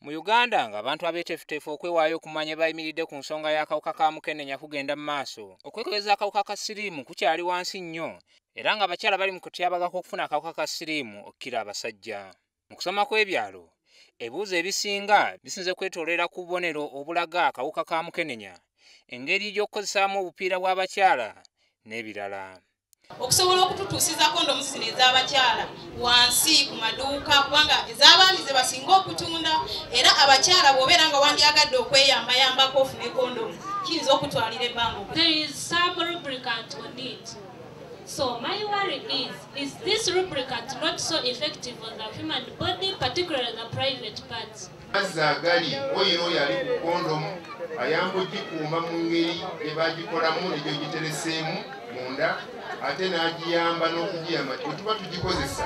Mu Uganda ng'abantu abeeteefuteefu okwewaayo okumanya bayimiridde ku nsonga y'akawuka ka mukenenya kugenda mu maaso. Okwekebeza akawuka ka siriimu kukyali wansi nnyo era ng'abakyala bali mu kutyabagako okufuna akawuka ka siriimu okukira abasajja. Mu kusoma kw'ebyalo, ebibuuzo ebisinga bisinze kwetoolera ku bubonero obulaga akawuka ka mukenenya, engeri gy'okukozesaamu obupiira bw'abakyala n'ebirala. Okusobola okututuusiza kondomu zino ez'abakyala wansi ku maduuka kubanga ez'abaami ze basinga okutunda era abakyala bw'obeera nga wandyagadde okweyambayambako ofune kondomu kiyinza okutwalira ebbanga. There is some lubricant on it. So my worry is this lubricant not so effective on the human body, particularly the private parts? Azagali oyiro yali ku kondomu ayamba okikuuma mu ngeri ebagikolamu negyo gitereseemu munda ate n'agiyamba n'okugiyamba bwe tugikozesa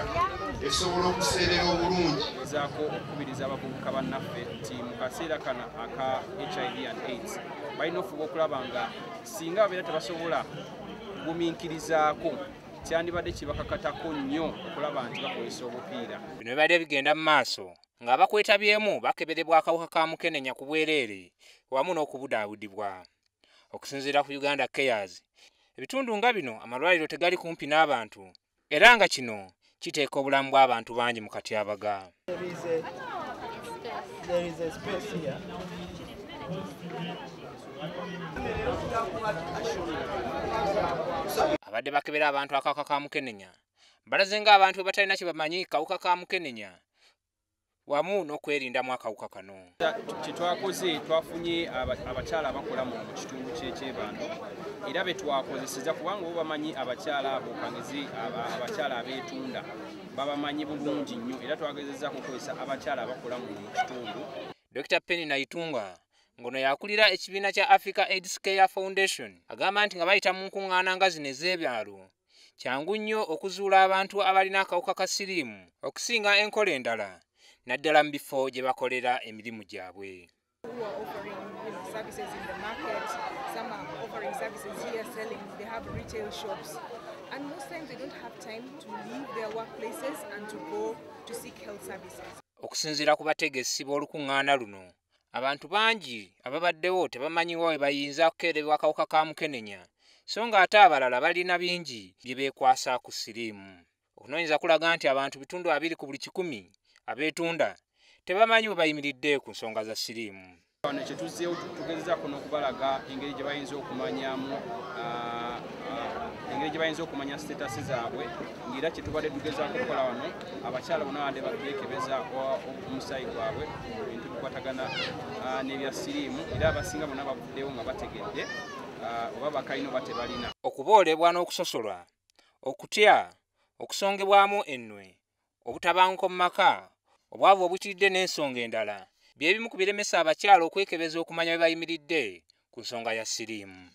esobola okuseerera obulungi. Zaako okukubiriza abavubuka bannaffe nti mu kaseera kano aka HIV and AIDS balina ofuba okulaba nga singa babeera tebasobola kugumiikirizaako kyandibadde kibakakatako nnyo okulaba nti bakozesa obupiira. Bino bibadde bigenda mu maaso ng'abakwetabyemu bakeberebwa akawuka ka mukenenya ku bwereere wamu n'okubudaabudibwa. Okusinziira ku Uganda Cares, ebitundu nga bino amalwaliro tegali kumpi n'abantu era nga kino kiteeka obulamu bw'abantu bangi mu katyabaga. Abadde bakebera abantu akawuka ka mukenenya balaze ng'abantu bwe batalina kye bamanyi kawuka ka mukenenya wamu n'okwerindamu akawuka kano. Kye twakoze twafunye abakyala abakola mu kitundu ky'ekyebando era be twakozeseza kubanga bo bamanyi abakyala abo kangezi abakyala abeetunda babamanyi bulungi nnyo era twagezezzaako okukozesa abakyala abakola mu kitundu. Dr. Penny Naitunga ngono yakulira ekibiina kya Africa AIDS Care Foundation agamba nti nga bayita mu nkuŋŋaana nga zino ez'ebyalo kyangu nnyo okuzuula abantu abalina akawuka ka siriimu okusinga enkola endala naddala mu bifo gye bakolera emirimu gyabwe. Okusinziira ku bategesi b'olukuŋŋaana luno, abantu bangi ababaddewo tebamanyiwa we bayinza okukeerebwa akawuka ka mukenenya so ng'ate abalala balina bingi bye beekwasa ku siriimu. Okunoonyereza kulaga nti abantu bitundu 2 ku buli 100 abeetunda tebamanyi we bayimiridde ku nsonga za siriimu. Wano kye tuzzeewo tugezezaako n'okubalaga engeri gye bayinza okumanyamu okumanya sitatasi zaabwe ng'era kye tubadde tugezaako okukola wano abakyala bonna badde beekebeza omusaayi gwabwe ebintu bikwatagana n'ebya siriimu era abasinga bonna bavuddewo nga bategedde oba bakalina oba tebalina. Okuboolebwa n'okusosolwa, okutya, okusongebwamu ennwe, obutabanguko mu maka, obwavu obutiridde n'ensonga endala bye bimu ku biremesa abakyala okwekebeza okumanya we bayimiridde ku nsonga ya siriimu.